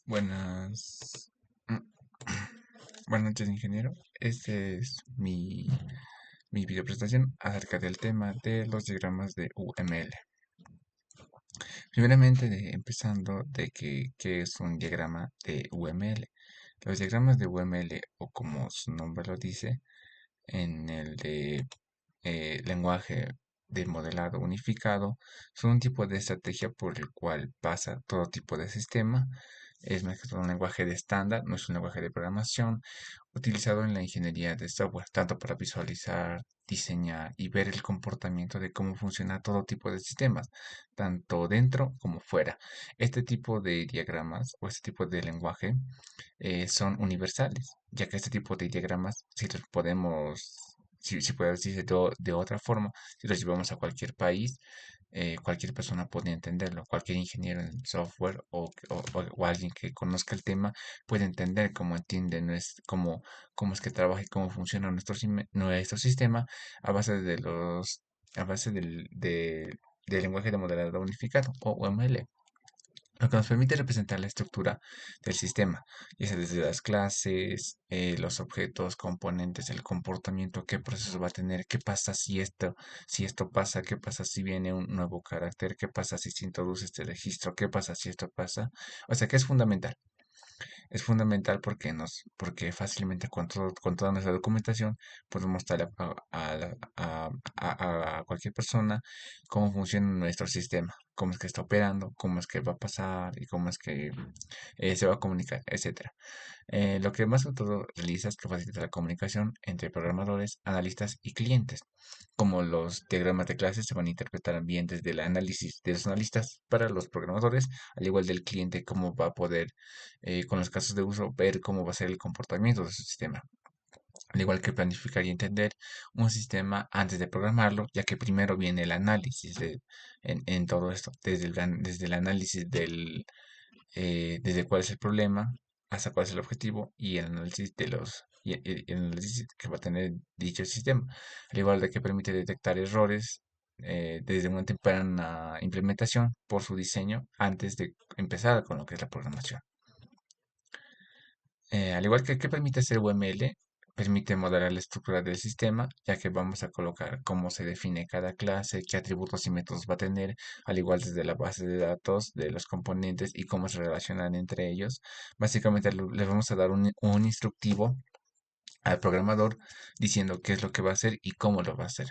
Buenas, buenas noches, ingeniero. Este es mi video presentación acerca del tema de los diagramas de UML. Primeramente, empezando de qué es un diagrama de UML. Los diagramas de UML, o como su nombre lo dice, en el de lenguaje de modelado unificado, son un tipo de estrategia por el cual pasa todo tipo de sistema. Es más que todo un lenguaje de estándar, no es un lenguaje de programación utilizado en la ingeniería de software, tanto para visualizar, diseñar y ver el comportamiento de cómo funciona todo tipo de sistemas, tanto dentro como fuera. Este tipo de diagramas o este tipo de lenguaje son universales, ya que este tipo de diagramas, si los podemos, si puede decirse de otra forma, si los llevamos a cualquier país, cualquier persona puede entenderlo, cualquier ingeniero en software o alguien que conozca el tema puede entender cómo entiende cómo es que trabaja y cómo funciona nuestro sistema a base a base del lenguaje de modelado unificado o UML, lo que nos permite representar la estructura del sistema, ya sea desde las clases, los objetos, componentes, el comportamiento, qué proceso va a tener, qué pasa si esto pasa, qué pasa si viene un nuevo carácter, qué pasa si se introduce este registro, qué pasa si esto pasa. O sea que es fundamental. Es fundamental porque fácilmente con toda nuestra documentación podemos mostrar a cualquier persona cómo funciona nuestro sistema, cómo es que está operando, cómo es que va a pasar y cómo es que se va a comunicar, etcétera. Lo que más que todo realiza es que facilita la comunicación entre programadores, analistas y clientes. Como los diagramas de clases se van a interpretar bien desde el análisis de los analistas para los programadores, al igual del cliente, cómo va a poder, con los casos de uso, ver cómo va a ser el comportamiento de su sistema. Al igual que planificar y entender un sistema antes de programarlo, ya que primero viene el análisis en todo esto, desde el análisis desde cuál es el problema hasta cuál es el objetivo y el análisis el análisis que va a tener dicho sistema, al igual de que permite detectar errores desde una temprana implementación por su diseño antes de empezar con lo que es la programación. Al igual que permite hacer UML, permite modelar la estructura del sistema, ya que vamos a colocar cómo se define cada clase, qué atributos y métodos va a tener, al igual desde la base de datos de los componentes y cómo se relacionan entre ellos. Básicamente les vamos a dar un instructivo al programador diciendo qué es lo que va a hacer y cómo lo va a hacer.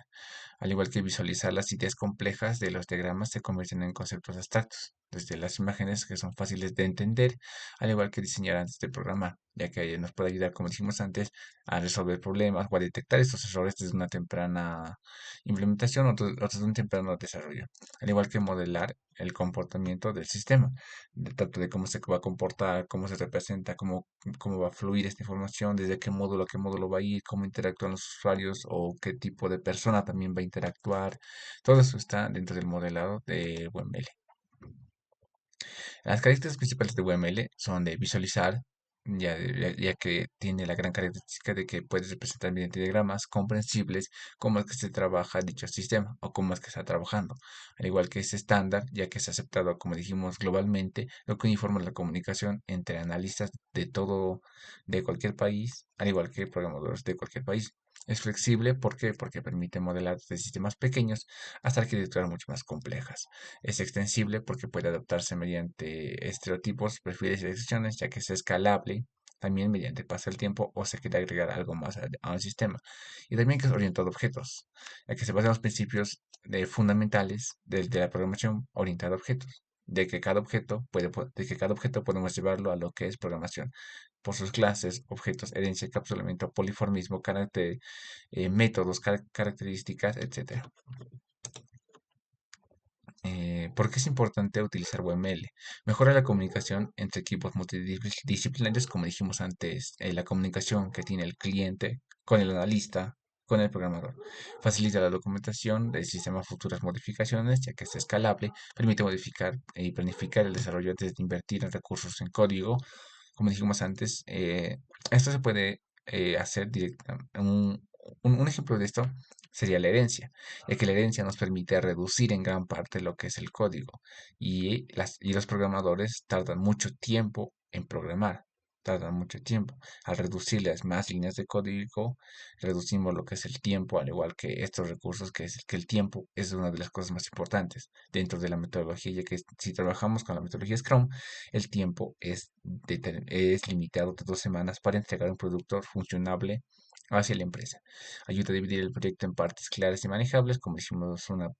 Al igual que visualizar las ideas complejas de los diagramas se convierten en conceptos abstractos, desde las imágenes que son fáciles de entender, al igual que diseñar antes de programar, ya que nos puede ayudar, como dijimos antes, a resolver problemas o a detectar estos errores desde una temprana implementación o desde un temprano desarrollo, al igual que modelar el comportamiento del sistema, tanto de cómo se va a comportar, cómo se representa, cómo va a fluir esta información, desde qué módulo va a ir, cómo interactúan los usuarios o qué tipo de persona también va a interactuar. Todo eso está dentro del modelado de UML. Las características principales de UML son de visualizar, ya que tiene la gran característica de que puedes representar mediante diagramas comprensibles cómo es que se trabaja dicho sistema o cómo es que está trabajando. Al igual que es estándar, ya que es aceptado, como dijimos, globalmente, lo que uniforma la comunicación entre analistas de cualquier país, al igual que programadores de cualquier país. Es flexible, ¿por qué? Porque permite modelar de sistemas pequeños hasta arquitecturas mucho más complejas. Es extensible porque puede adaptarse mediante estereotipos, perfiles y decisiones, ya que es escalable también mediante paso del tiempo o se quiere agregar algo más a un sistema. Y también que es orientado a objetos, ya que se basa en los principios fundamentales de la programación orientada a objetos, de que cada objeto podemos llevarlo a lo que es programación, por sus clases, objetos, herencia, encapsulamiento, poliformismo, carácter, métodos, características, etcétera. ¿Por qué es importante utilizar UML? Mejora la comunicación entre equipos multidisciplinarios, como dijimos antes, la comunicación que tiene el cliente con el analista, con el programador. Facilita la documentación del sistema a futuras modificaciones, ya que es escalable, permite modificar y planificar el desarrollo antes de invertir en recursos en código. Como dijimos antes, esto se puede hacer directamente. Un ejemplo de esto sería la herencia, ya que la herencia nos permite reducir en gran parte lo que es el código y los programadores tardan mucho tiempo en programar. Tarda mucho tiempo. Al reducirles más líneas de código, reducimos lo que es el tiempo, al igual que estos recursos, que el tiempo es una de las cosas más importantes dentro de la metodología, ya que si trabajamos con la metodología Scrum, el tiempo es limitado de 2 semanas para entregar un producto funcionable hacia la empresa. Ayuda a dividir el proyecto en partes claras y manejables, como hicimos un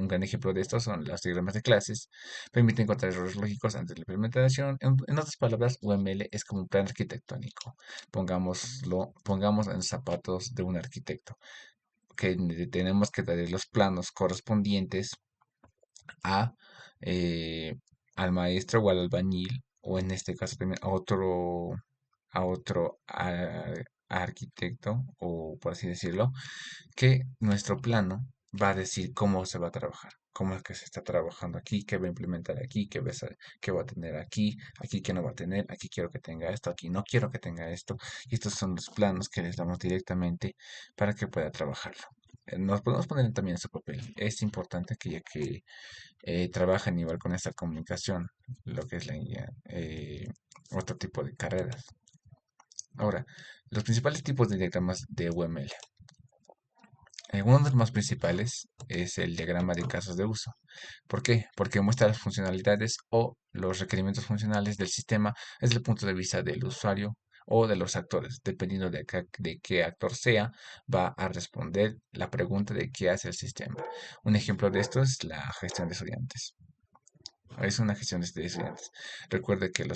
gran ejemplo de esto son los diagramas de clases, permite encontrar errores lógicos antes de la implementación. En otras palabras, UML es como un plan arquitectónico. Pongamos en los zapatos de un arquitecto, que tenemos que darle los planos correspondientes a, eh, al maestro o al albañil, o en este caso también a otro arquitecto, o por así decirlo, que nuestro plano va a decir cómo se va a trabajar, cómo es que se está trabajando aquí, qué va a implementar aquí, qué va a tener aquí, aquí qué no va a tener, aquí quiero que tenga esto, aquí no quiero que tenga esto. Y estos son los planos que les damos directamente para que pueda trabajarlo. Nos podemos poner también en su papel. Es importante que ya que trabajan igual con esta comunicación, lo que es otro tipo de carreras. Ahora, los principales tipos de diagramas de UML. Uno de los más principales es el diagrama de casos de uso. ¿Por qué? Porque muestra las funcionalidades o los requerimientos funcionales del sistema desde el punto de vista del usuario o de los actores. Dependiendo de qué actor sea, va a responder la pregunta de qué hace el sistema. Un ejemplo de esto es la gestión de estudiantes. Es una gestión de estudiantes. Recuerde que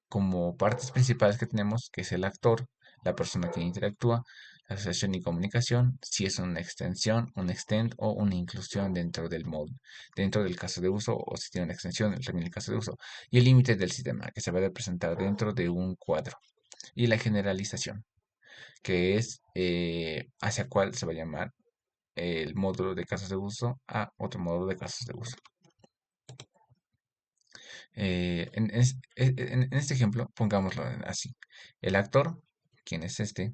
como partes principales que tenemos, que es el actor, la persona que interactúa, la asociación y comunicación, si es una extensión, un extend o una inclusión dentro del módulo, dentro del caso de uso, o si tiene una extensión, también el caso de uso, y el límite del sistema, que se va a representar dentro de un cuadro, y la generalización, que es hacia cuál se va a llamar el módulo de casos de uso a otro módulo de casos de uso. En este ejemplo, pongámoslo así. El actor, ¿quién es este?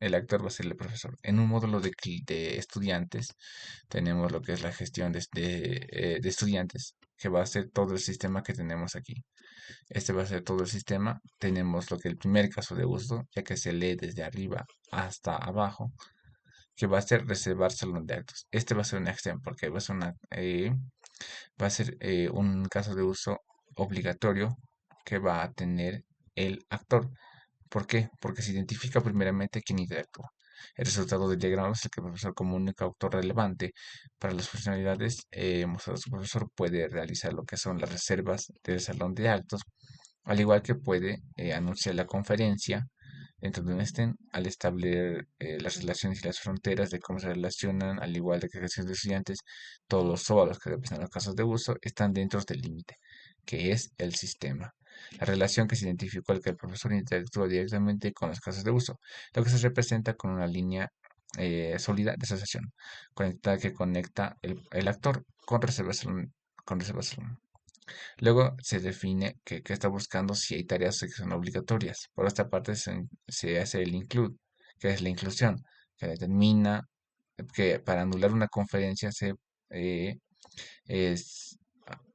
El actor va a ser el profesor. En un módulo de estudiantes tenemos lo que es la gestión de estudiantes, que va a ser todo el sistema que tenemos aquí. Este va a ser todo el sistema. Tenemos lo que es el primer caso de uso, ya que se lee desde arriba hasta abajo, que va a ser reservar salón de actos. Este va a ser un extent porque va a ser un caso de uso obligatorio que va a tener el actor. ¿Por qué? Porque se identifica primeramente quién interactúa. El resultado del diagrama es el que el profesor como único autor relevante para las funcionalidades mostradas. Su profesor puede realizar lo que son las reservas del salón de actos, al igual que puede anunciar la conferencia dentro de un stand al establecer las relaciones y las fronteras de cómo se relacionan, al igual de que gestión de estudiantes, todos los óvalos que representan los casos de uso están dentro del límite, que es el sistema. La relación que se identificó al que el profesor interactúa directamente con los casos de uso, lo que se representa con una línea sólida de asociación, conectada que conecta el actor con reservas. Luego se define que está buscando si hay tareas que son obligatorias. Por esta parte se hace el include, que es la inclusión, que determina que para anular una conferencia eh, es,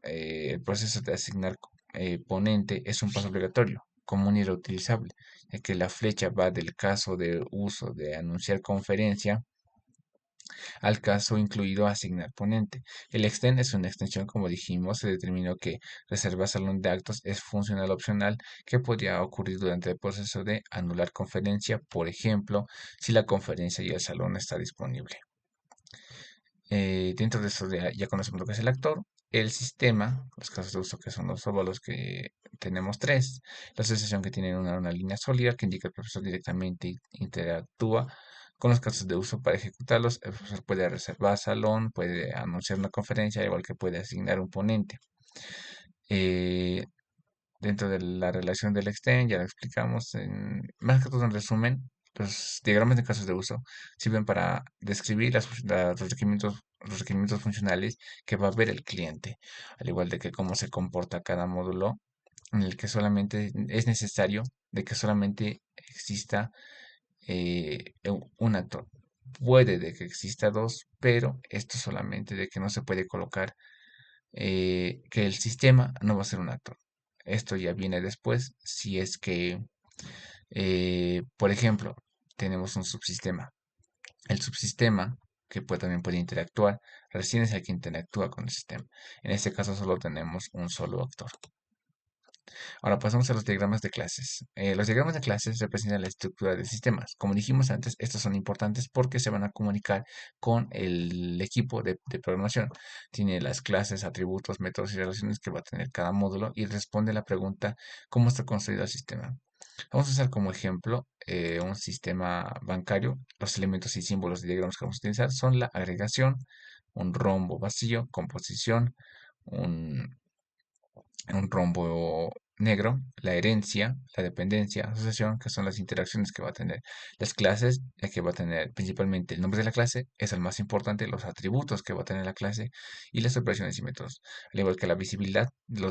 el proceso de asignar ponente es un paso obligatorio, común y reutilizable, ya que la flecha va del caso de uso de anunciar conferencia al caso incluido asignar ponente. El extend es una extensión, como dijimos, se determinó que reserva salón de actos es funcional opcional que podría ocurrir durante el proceso de anular conferencia, por ejemplo, si la conferencia y el salón está disponible. Dentro de eso ya conocemos lo que es el actor, el sistema, los casos de uso que son los óvalos que tenemos tres, la asociación que tiene una línea sólida que indica que el profesor directamente interactúa con los casos de uso para ejecutarlos. El profesor puede reservar salón, puede anunciar una conferencia, igual que puede asignar un ponente. Eh, Dentro de la relación del extend, ya lo explicamos, más que todo en resumen, los diagramas de casos de uso sirven para describir los requerimientos funcionales que va a ver el cliente, al igual de que cómo se comporta cada módulo, en el que solamente es necesario de que solamente exista un actor. Puede de que exista dos, pero esto solamente de que no se puede colocar que el sistema no va a ser un actor. Esto ya viene después si es que, por ejemplo, tenemos un subsistema. El subsistema, que también puede interactuar, recién es el que interactúa con el sistema. En este caso solo tenemos un solo actor. Ahora pasamos a los diagramas de clases. Los diagramas de clases representan la estructura de sistemas. Como dijimos antes, estos son importantes porque se van a comunicar con el equipo de programación. Tiene las clases, atributos, métodos y relaciones que va a tener cada módulo y responde a la pregunta ¿cómo está construido el sistema? Vamos a usar como ejemplo un sistema bancario. Los elementos y símbolos de diagramas que vamos a utilizar son la agregación, un rombo vacío, composición, un un rombo negro, la herencia, la dependencia, asociación, que son las interacciones que va a tener. Las clases, que va a tener principalmente el nombre de la clase, es el más importante, los atributos que va a tener la clase y las operaciones y métodos, al igual que la visibilidad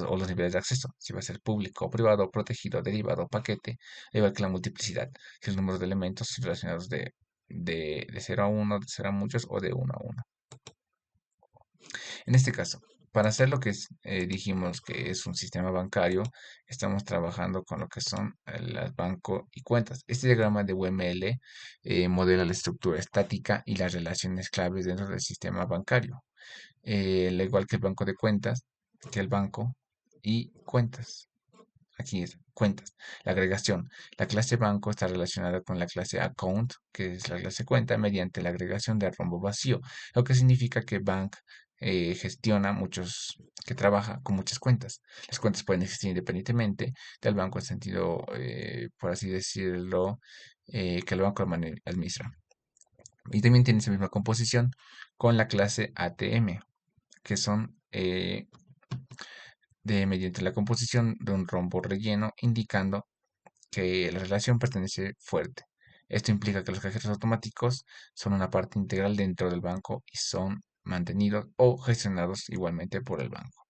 o los niveles de acceso, si va a ser público, privado, protegido, derivado, paquete, al igual que la multiplicidad, que es el número de elementos relacionados de 0 a 1, de 0 a muchos o de 1 a 1. En este caso, para hacer lo que dijimos que es un sistema bancario, estamos trabajando con lo que son el banco y cuentas. Este diagrama de UML modela la estructura estática y las relaciones claves dentro del sistema bancario, al igual que el banco de cuentas, que el banco y cuentas. Aquí es cuentas. La agregación. La clase banco está relacionada con la clase account, que es la clase cuenta, mediante la agregación de rombo vacío, lo que significa que bank gestiona que trabaja con muchas cuentas. Las cuentas pueden existir independientemente del banco en sentido, por así decirlo, que el banco administra. Y también tiene esa misma composición con la clase ATM, que son mediante la composición de un rombo relleno, indicando que la relación pertenece fuerte. Esto implica que los cajeros automáticos son una parte integral dentro del banco y son mantenidos o gestionados igualmente por el banco.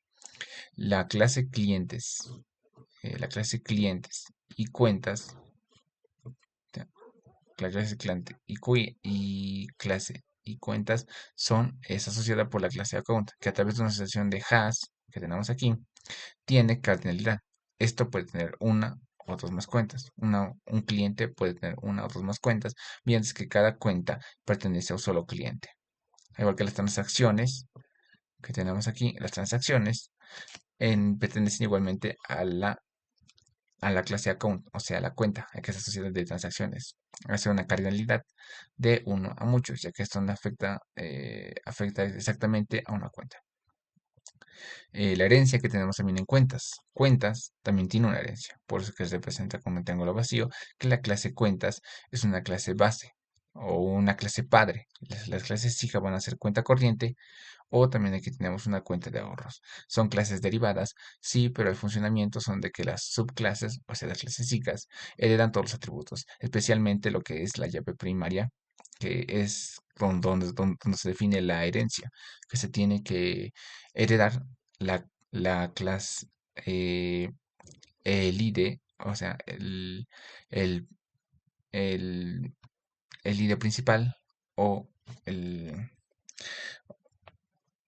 La clase clientes, la clase clientes y cuentas, la clase cliente y clase y cuentas es asociada por la clase account, que a través de una asociación de hash que tenemos aquí, tiene cardinalidad. Esto puede tener una o dos más cuentas. Un cliente puede tener una o dos más cuentas, mientras que cada cuenta pertenece a un solo cliente. Al igual que las transacciones que tenemos aquí, las transacciones pertenecen igualmente a la clase account, o sea, la cuenta que es asociada de transacciones. Hace una cardinalidad de uno a muchos, ya que esto no afecta exactamente a una cuenta. La herencia que tenemos también en cuentas. Cuentas también tiene una herencia, por eso que se representa como un triángulo vacío, que la clase cuentas es una clase base o una clase padre. Las clases hijas van a ser cuenta corriente o también aquí tenemos una cuenta de ahorros. Son clases derivadas, sí, pero el funcionamiento son de que las subclases, o sea, las clases hijas, heredan todos los atributos, especialmente lo que es la llave primaria, que es donde se define la herencia, que se tiene que heredar la clase, el ID, o sea, el, el, el ID principal o el,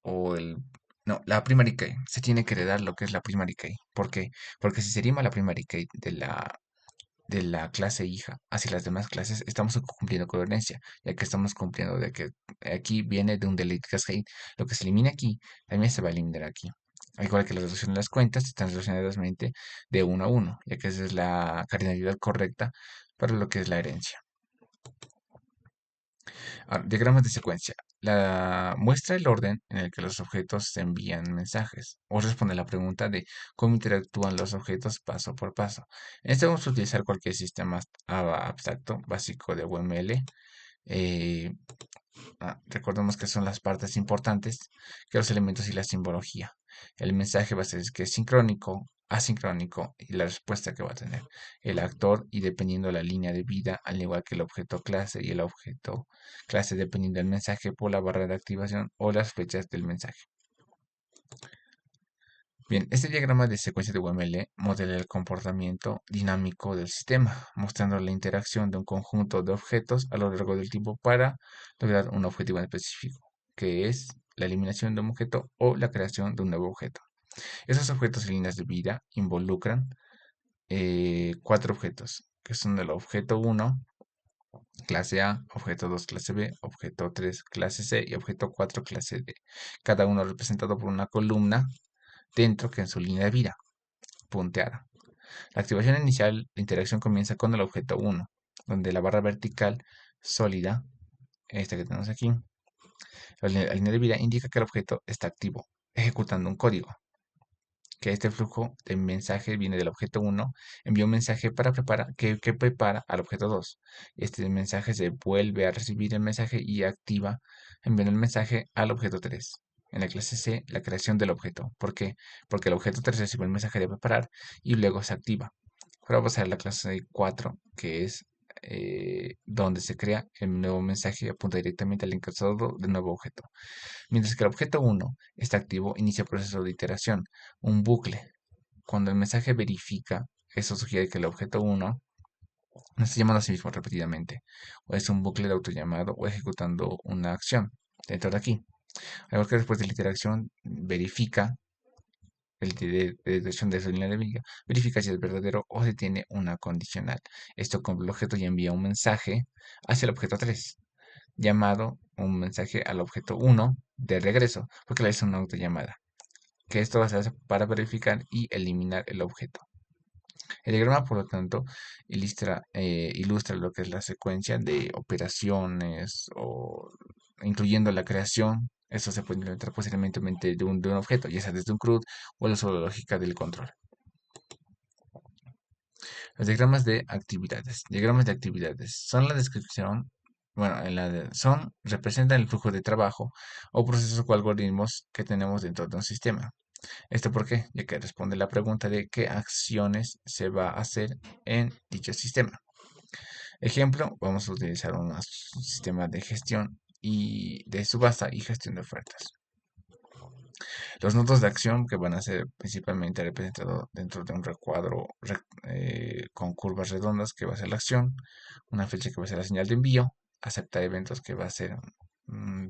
o el, no, la primary key. Se tiene que heredar lo que es la primary key. ¿Por qué? Porque si se rima la primary key de la clase hija hacia las demás clases, estamos cumpliendo coherencia, ya que estamos cumpliendo de que aquí viene de un delete cascade. Lo que se elimina aquí, también se va a eliminar aquí. Al igual que las relaciones de las cuentas, están relacionadas de uno a uno, ya que esa es la cardinalidad correcta para lo que es la herencia. Ahora, diagramas de secuencia. Muestra el orden en el que los objetos se envían mensajes o responde a la pregunta de cómo interactúan los objetos paso por paso. En este vamos a utilizar cualquier sistema abstracto básico de UML. Eh, Recordemos que son las partes importantes, que los elementos y la simbología. El mensaje va a ser que es sincrónico, asincrónico y la respuesta que va a tener el actor y dependiendo la línea de vida, al igual que el objeto clase y el objeto clase dependiendo del mensaje por la barra de activación o las flechas del mensaje. Bien, este diagrama de secuencia de UML modela el comportamiento dinámico del sistema, mostrando la interacción de un conjunto de objetos a lo largo del tiempo para lograr un objetivo en específico, que es la eliminación de un objeto o la creación de un nuevo objeto. Esos objetos y líneas de vida involucran cuatro objetos, que son el objeto uno clase A, objeto 2 clase B, objeto 3 clase C y objeto 4 clase D. Cada uno representado por una columna dentro que en su línea de vida, punteada. La activación inicial de interacción comienza con el objeto uno, donde la barra vertical sólida, esta que tenemos aquí, la línea de vida indica que el objeto está activo, ejecutando un código. Que este flujo de mensaje viene del objeto uno, envía un mensaje que prepara al objeto 2. Este mensaje se vuelve a recibir el mensaje y activa enviando el mensaje al objeto 3. En la clase C, la creación del objeto. ¿Por qué? Porque el objeto 3 recibe el mensaje de preparar y luego se activa. Ahora vamos a ver la clase 4, que es donde se crea el nuevo mensaje y apunta directamente al encabezado del nuevo objeto. Mientras que el objeto uno está activo, inicia el proceso de iteración, un bucle. Cuando el mensaje verifica, eso sugiere que el objeto uno no está llamando a sí mismo repetidamente, o es un bucle de autollamado o ejecutando una acción dentro de aquí. Algo que después de la iteración verifica de detección de esa línea de vida, verifica si es verdadero o si tiene una condicional. Esto con el objeto ya envía un mensaje hacia el objeto 3 llamado un mensaje al objeto uno de regreso, porque le hizo una autollamada, que esto va a ser para verificar y eliminar el objeto. El diagrama, por lo tanto, ilustra lo que es la secuencia de operaciones o incluyendo la creación. Eso se puede implementar posteriormente de un objeto, ya sea desde un CRUD o la sola lógica del control. Los diagramas de actividades. Diagramas de actividades son la descripción, bueno, representan el flujo de trabajo o procesos o algoritmos que tenemos dentro de un sistema. ¿Esto por qué? Ya que responde la pregunta de qué acciones se va a hacer en dicho sistema. Ejemplo, vamos a utilizar un sistema de gestión y de subasta y gestión de ofertas. Los nodos de acción que van a ser principalmente representados dentro de un recuadro con curvas redondas que va a ser la acción, una flecha que va a ser la señal de envío, aceptar eventos que va a ser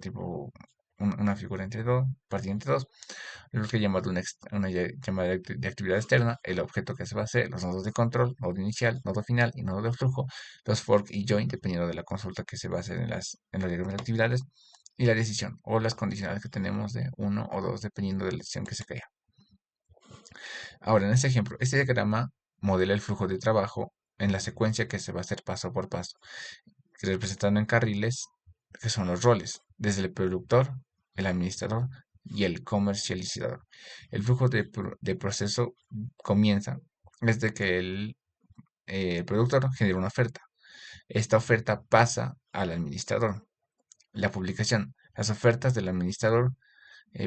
tipo una figura entre dos, partida entre dos, lo que llamado una llamada de actividad externa, el objeto que se va a hacer, los nodos de control, nodo inicial, nodo final y nodo de flujo, los fork y join, dependiendo de la consulta que se va a hacer en los diagramas de actividades, y la decisión o las condicionales que tenemos de uno o dos, dependiendo de la decisión que se crea. Ahora, en este ejemplo, este diagrama modela el flujo de trabajo en la secuencia que se va a hacer paso por paso, representando en carriles, que son los roles, desde el productor, el administrador y el comercializador. El flujo de proceso comienza desde que el productor genera una oferta. Esta oferta pasa al administrador. La publicación. Las ofertas del administrador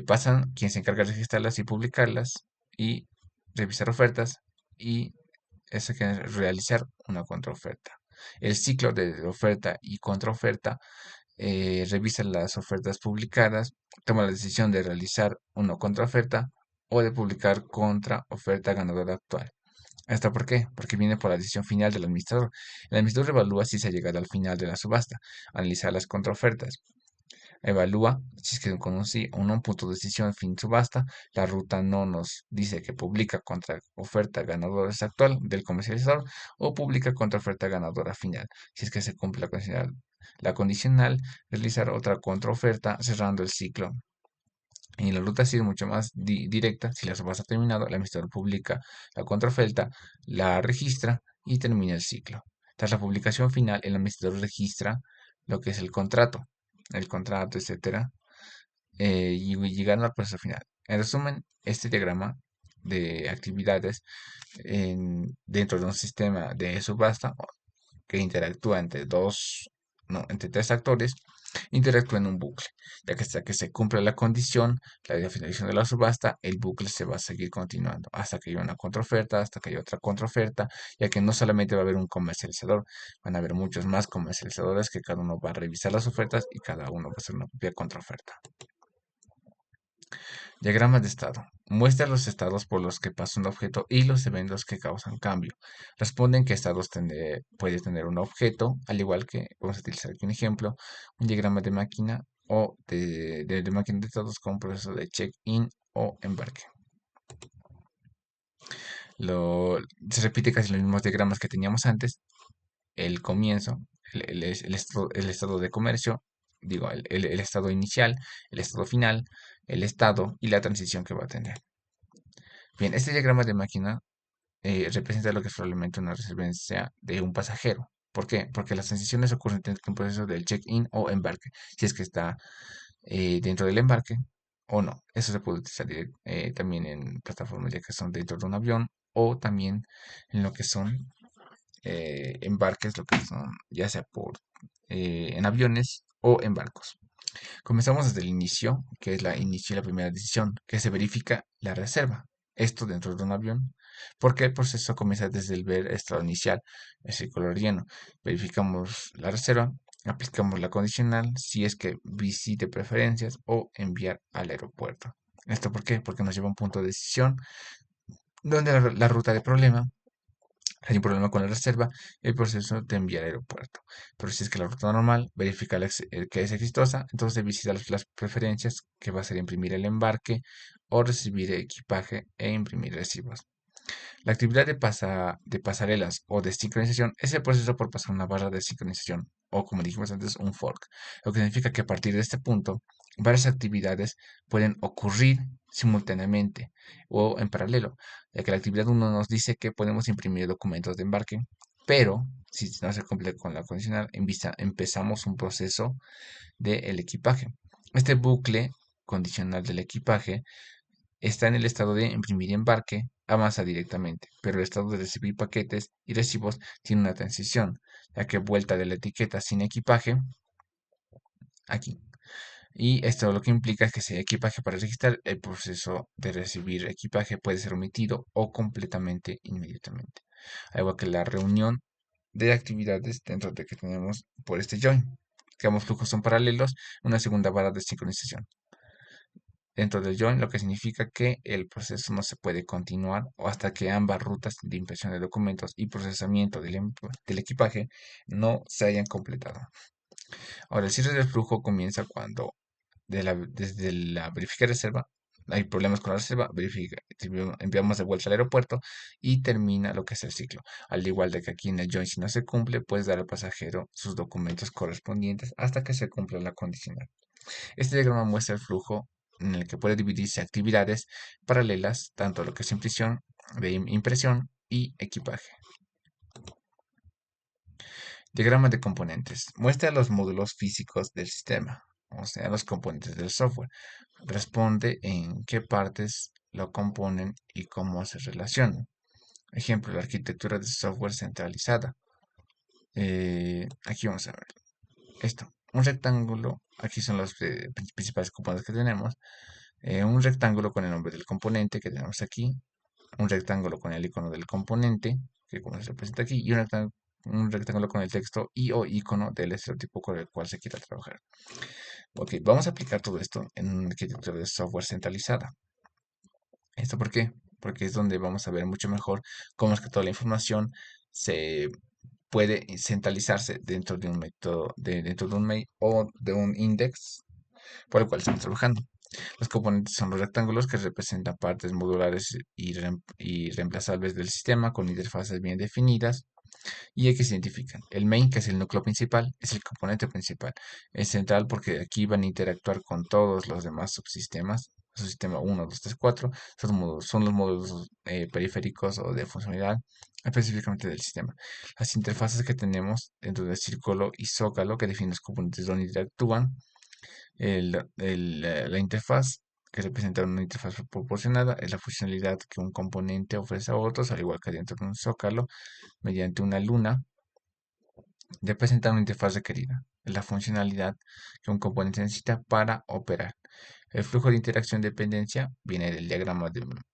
pasan quien se encarga de registrarlas y publicarlas y revisar ofertas y eso que es realizar una contraoferta. El ciclo de oferta y contraoferta revisa las ofertas publicadas, toma la decisión de realizar una contraoferta o de publicar contra oferta ganadora actual. ¿Esto por qué? Porque viene por la decisión final del administrador. El administrador evalúa si se ha llegado al final de la subasta, analiza las contraofertas, evalúa si es que con un sí o no un punto de decisión fin subasta, la ruta no nos dice que publica contra oferta ganadora actual del comercializador o publica contra oferta ganadora final. Si es que se cumple la condicional, realizar otra contraoferta cerrando el ciclo. Y la ruta sí es mucho más directa. Si la subasta ha terminado, el administrador publica la contraoferta, la registra y termina el ciclo. Tras la publicación final, el administrador registra lo que es el contrato, etcétera, y llegando al proceso final. En resumen, este diagrama de actividades dentro de un sistema de subasta que interactúa entre no, entre tres actores, interactúa en un bucle, ya que hasta que se cumpla la condición, la definición de la subasta, el bucle se va a seguir continuando hasta que haya una contraoferta, hasta que haya otra contraoferta, ya que no solamente va a haber un comercializador, van a haber muchos más comercializadores que cada uno va a revisar las ofertas y cada uno va a hacer una propia contraoferta. Diagramas de estado. Muestra los estados por los que pasa un objeto y los eventos que causan cambio. Responden que estados puede tener un objeto, al igual que, vamos a utilizar aquí un ejemplo, un diagrama de máquina o de máquina de estados con un proceso de check-in o embarque. Lo, Se repite casi los mismos diagramas que teníamos antes, el comienzo, el estado de comercio, digo, el estado inicial, el estado final, el estado y la transición que va a tener. Bien, este diagrama de máquina representa lo que es probablemente una reservencia de un pasajero. ¿Por qué? Porque las transiciones ocurren dentro de un proceso del check-in o embarque, si es que está dentro del embarque o no. Eso se puede utilizar también en plataformas ya que son dentro de un avión o también en lo que son embarques, lo que son ya sea en aviones o en barcos. Comenzamos desde el inicio, que es la inicio y la primera decisión, que se verifica la reserva. Esto dentro de un avión, porque el proceso comienza desde el ver estado inicial, el círculo lleno. Verificamos la reserva, aplicamos la condicional si es que visite preferencias o enviar al aeropuerto. ¿Esto por qué? Porque nos lleva a un punto de decisión donde la ruta de problema hay un problema con la reserva, el proceso te envía al aeropuerto. Pero si es que la ruta normal verifica que es exitosa, entonces visita las preferencias, que va a ser imprimir el embarque o recibir equipaje e imprimir recibos. La actividad de pasarelas o de sincronización es el proceso por pasar una barra de sincronización, o como dijimos antes, un fork, lo que significa que a partir de este punto, varias actividades pueden ocurrir simultáneamente o en paralelo, ya que la actividad uno nos dice que podemos imprimir documentos de embarque, pero si no se cumple con la condicional, empezamos un proceso del equipaje. Este bucle condicional del equipaje está en el estado de imprimir y embarque, avanza directamente, pero el estado de recibir paquetes y recibos tiene una transición, ya que vuelta de la etiqueta sin equipaje aquí. Y esto lo que implica es que si hay equipaje para registrar, el proceso de recibir equipaje puede ser omitido o completamente inmediatamente. Al igual que la reunión de actividades dentro de que tenemos por este join, que ambos flujos son paralelos, una segunda vara de sincronización dentro del join, lo que significa que el proceso no se puede continuar o hasta que ambas rutas de impresión de documentos y procesamiento del equipaje no se hayan completado. Ahora, el cierre del flujo comienza cuando desde la verificar reserva hay problemas con la reserva, enviamos de vuelta al aeropuerto y termina lo que es el ciclo. Al igual de que aquí en el join, si no se cumple, puedes dar al pasajero sus documentos correspondientes hasta que se cumpla la condicional. Este diagrama muestra el flujo en el que puede dividirse actividades paralelas, tanto lo que es impresión, impresión y equipaje. Diagrama de componentes. Muestra los módulos físicos del sistema, o sea, los componentes del software. Responde en qué partes lo componen y cómo se relacionan. Ejemplo, la arquitectura de software centralizada. Aquí vamos a ver esto. Un rectángulo, aquí son los principales componentes que tenemos. Un rectángulo con el nombre del componente que tenemos aquí, un rectángulo con el icono del componente, que como se representa aquí, y un rectángulo con el texto y o icono del estereotipo con el cual se quiera trabajar. Ok, vamos a aplicar todo esto en una arquitectura de software centralizada. ¿Esto por qué? Porque es donde vamos a ver mucho mejor cómo es que toda la información se puede centralizarse dentro de un método, dentro de un mail o de un index por el cual estamos trabajando. Los componentes son los rectángulos que representan partes modulares y reemplazables del sistema con interfaces bien definidas y que se identifican. El main, que es el núcleo principal, es el componente principal. Es central porque aquí van a interactuar con todos los demás subsistemas. Subsistema 1, 2, 3, 4 son los módulos periféricos o de funcionalidad específicamente del sistema. Las interfaces que tenemos dentro del círculo y zócalo que definen los componentes donde interactúan la interfaz, que representa una interfaz proporcionada, es la funcionalidad que un componente ofrece a otros, al igual que dentro de un zócalo, mediante una luna, representa una interfaz requerida. Es la funcionalidad que un componente necesita para operar. El flujo de interacción dependencia viene del diagrama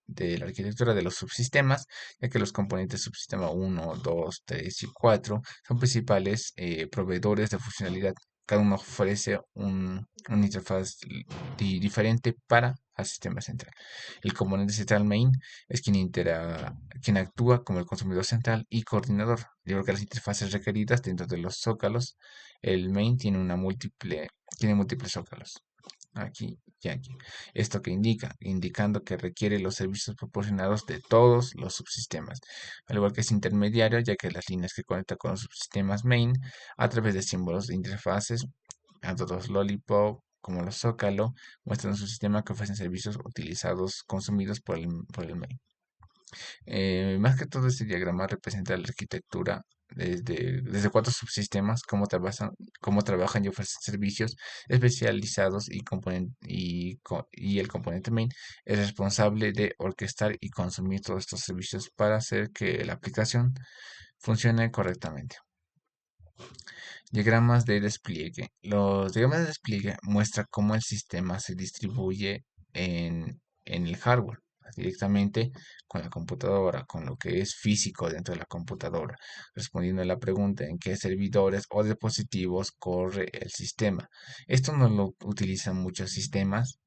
de la arquitectura de los subsistemas, ya que los componentes subsistema 1, 2, 3 y 4 son principales proveedores de funcionalidad. Cada uno ofrece una interfaz diferente para el sistema central. El componente central main es quien actúa como el consumidor central y coordinador. De que las interfaces requeridas dentro de los zócalos, el main tiene múltiples zócalos. aquí y aquí. ¿Esto que indica? Indicando que requiere los servicios proporcionados de todos los subsistemas, al igual que es intermediario, ya que las líneas que conectan con los subsistemas main a través de símbolos de interfaces, tanto los Lollipop como los Zócalo, muestran un subsistema que ofrecen servicios utilizados, consumidos por el main. Más que todo este diagrama representa la arquitectura desde cuatro subsistemas, cómo trabajan y ofrecen servicios especializados y el componente main es responsable de orquestar y consumir todos estos servicios para hacer que la aplicación funcione correctamente. Diagramas de despliegue. Los diagramas de despliegue muestran cómo el sistema se distribuye en el hardware, directamente con la computadora, con lo que es físico dentro de la computadora, respondiendo a la pregunta en qué servidores o dispositivos corre el sistema. Esto no lo utilizan muchos sistemas,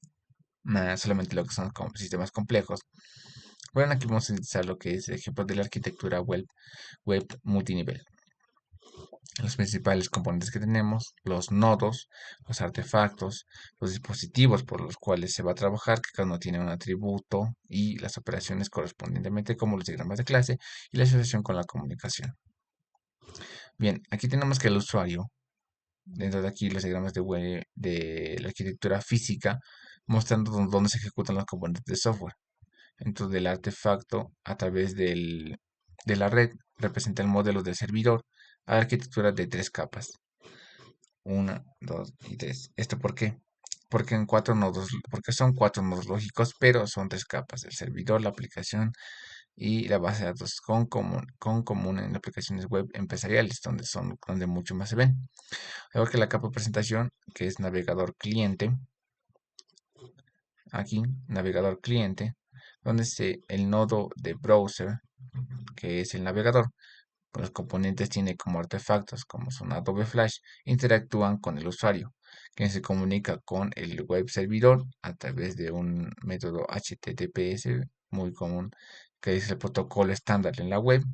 solamente lo que son sistemas complejos. Bueno, aquí vamos a utilizar lo que es el ejemplo de la arquitectura web multinivel. Los principales componentes que tenemos, los nodos, los artefactos, los dispositivos por los cuales se va a trabajar, que cada uno tiene un atributo y las operaciones correspondientemente como los diagramas de clase y la asociación con la comunicación. Bien, aquí tenemos que el usuario, dentro de aquí los diagramas de la arquitectura física, mostrando dónde se ejecutan los componentes de software. Entonces, del artefacto a través de la red representa el modelo del servidor a la arquitectura de tres capas. Una, dos y tres. ¿Esto por qué? Porque son cuatro nodos lógicos, pero son tres capas: el servidor, la aplicación y la base de datos con común en aplicaciones web empresariales, donde mucho más se ven. Luego que la capa de presentación, que es navegador cliente, aquí, navegador cliente, donde esté el nodo de browser, que es el navegador. Los componentes tiene como artefactos, como son Adobe Flash, interactúan con el usuario, quien se comunica con el web servidor a través de un método HTTPS muy común, que es el protocolo estándar en la web,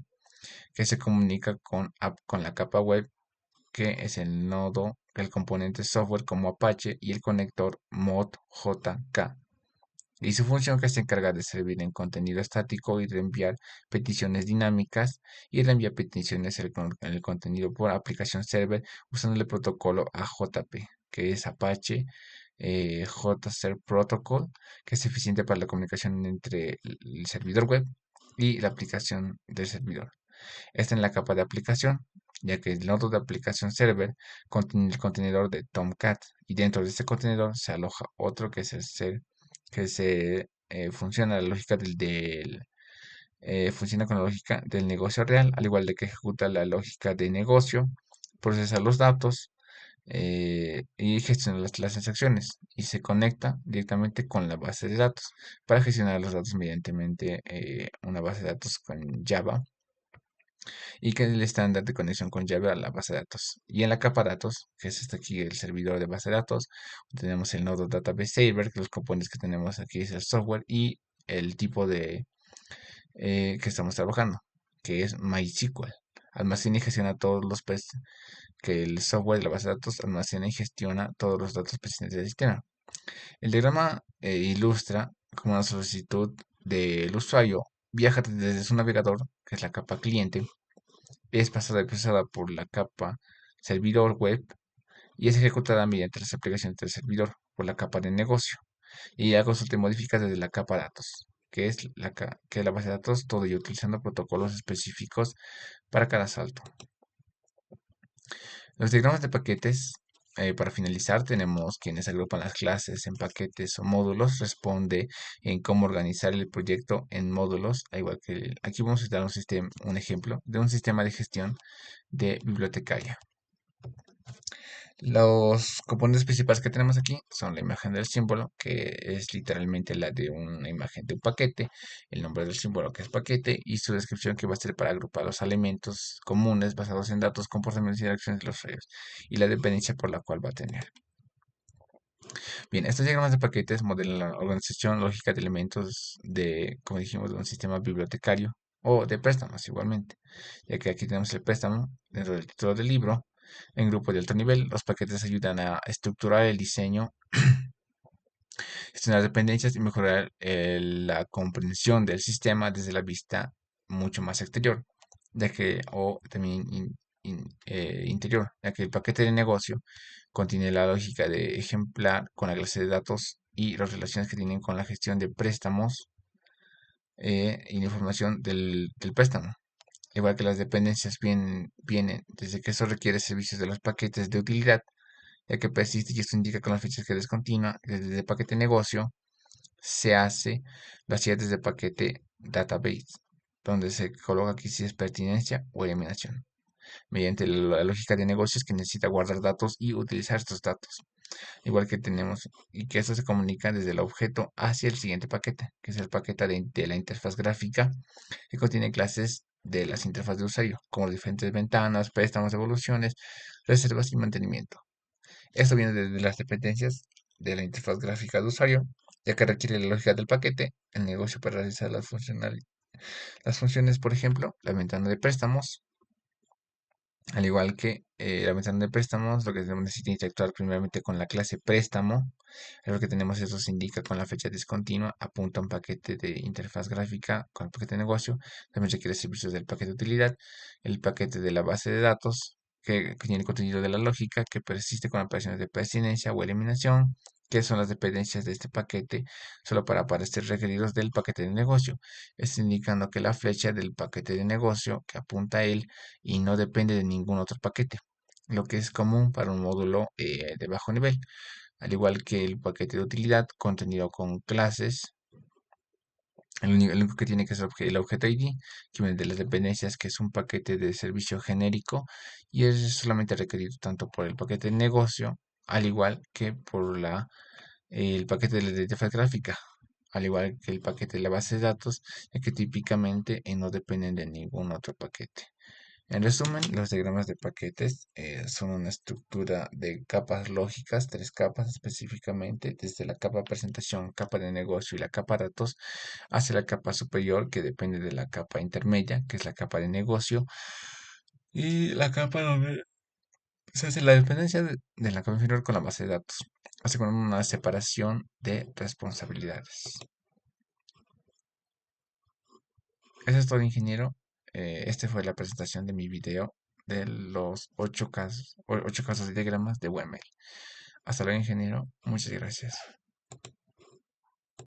que se comunica con la capa web, que es el nodo, el componente software como Apache y el conector ModJK. Y su función, que se encarga de servir en contenido estático y reenviar peticiones dinámicas y reenviar peticiones en el contenido por aplicación server usando el protocolo AJP, que es Apache JServe Protocol, que es eficiente para la comunicación entre el servidor web y la aplicación del servidor. Está en la capa de aplicación, ya que el nodo de aplicación server contiene el contenedor de Tomcat y dentro de este contenedor se aloja otro que es el ser, que se funciona la lógica funciona con la lógica del negocio real, al igual de que ejecuta la lógica de negocio, procesa los datos y gestiona las transacciones y se conecta directamente con la base de datos para gestionar los datos mediante una base de datos con Java y que es el estándar de conexión con llave a la base de datos. Y en la capa datos, que es este aquí el servidor de base de datos, tenemos el nodo Database Server, que los componentes que tenemos aquí es el software y el tipo de que estamos trabajando, que es MySQL. Almacena y gestiona todos los que el software de la base de datos almacena y gestiona todos los datos presentes del sistema. El diagrama ilustra como una solicitud del usuario viaja desde su navegador, que es la capa cliente, es pasada y procesada por la capa servidor web y es ejecutada mediante las aplicaciones del servidor por la capa de negocio. Y la consulta y modifica desde la capa datos, que es la base de datos, todo ello utilizando protocolos específicos para cada salto. Los diagramas de paquetes, para finalizar, tenemos quienes agrupan las clases en paquetes o módulos, responde en cómo organizar el proyecto en módulos, al igual que aquí vamos a dar un ejemplo de un sistema de gestión de bibliotecaria. Los componentes principales que tenemos aquí son la imagen del símbolo, que es literalmente la de una imagen de un paquete, el nombre del símbolo, que es paquete, y su descripción, que va a ser para agrupar los elementos comunes basados en datos, comportamientos y acciones de los usuarios, y la dependencia por la cual va a tener. Bien, estos diagramas de paquetes modelan la organización lógica de elementos como dijimos, de un sistema bibliotecario o de préstamos igualmente, ya que aquí tenemos el préstamo dentro del título del libro. En grupo de alto nivel, los paquetes ayudan a estructurar el diseño gestionar dependencias y mejorar la comprensión del sistema desde la vista mucho más exterior, ya que, o también interior, ya que el paquete de negocio contiene la lógica de ejemplar con la clase de datos y las relaciones que tienen con la gestión de préstamos y la información del préstamo. Igual que las dependencias vienen desde que eso requiere servicios de los paquetes de utilidad, ya que persiste y esto indica con las fichas que descontinúa desde el paquete negocio se hace las citas desde paquete database, donde se coloca aquí si es pertinencia o eliminación, mediante la lógica de negocios que necesita guardar datos y utilizar estos datos. Igual que tenemos, y que esto se comunica desde el objeto hacia el siguiente paquete, que es el paquete de la interfaz gráfica, que contiene clases de las interfaces de usuario, como diferentes ventanas, préstamos, evoluciones, reservas y mantenimiento. Esto viene desde las dependencias de la interfaz gráfica de usuario, ya que requiere la lógica del paquete, el negocio para realizar las funciones, por ejemplo, la ventana de préstamos, al igual que la ventana de préstamos, lo que necesita interactuar primeramente con la clase préstamo. Lo que tenemos eso se indica con la fecha discontinua, apunta a un paquete de interfaz gráfica con el paquete de negocio. También requiere servicios del paquete de utilidad, el paquete de la base de datos, que tiene el contenido de la lógica, que persiste con operaciones de persinencia o eliminación, que son las dependencias de este paquete, solo para aparecer requeridos del paquete de negocio. Esto indicando que la flecha del paquete de negocio que apunta a él y no depende de ningún otro paquete, lo que es común para un módulo de bajo nivel, al igual que el paquete de utilidad contenido con clases. El único que tiene que ser el objeto ID, que viene de las dependencias, que es un paquete de servicio genérico y es solamente requerido tanto por el paquete de negocio, al igual que por el paquete de la interfaz gráfica, al igual que el paquete de la base de datos, ya que típicamente no dependen de ningún otro paquete. En resumen, los diagramas de paquetes son una estructura de capas lógicas, tres capas específicamente, desde la capa presentación, capa de negocio y la capa datos, hacia la capa superior que depende de la capa intermedia, que es la capa de negocio, y la capa donde se hace la dependencia de la capa inferior con la base de datos, así como una separación de responsabilidades. Eso es todo, ingeniero. Este fue la presentación de mi video de los 8 casos de diagramas de UML. Hasta luego, ingeniero. Muchas gracias.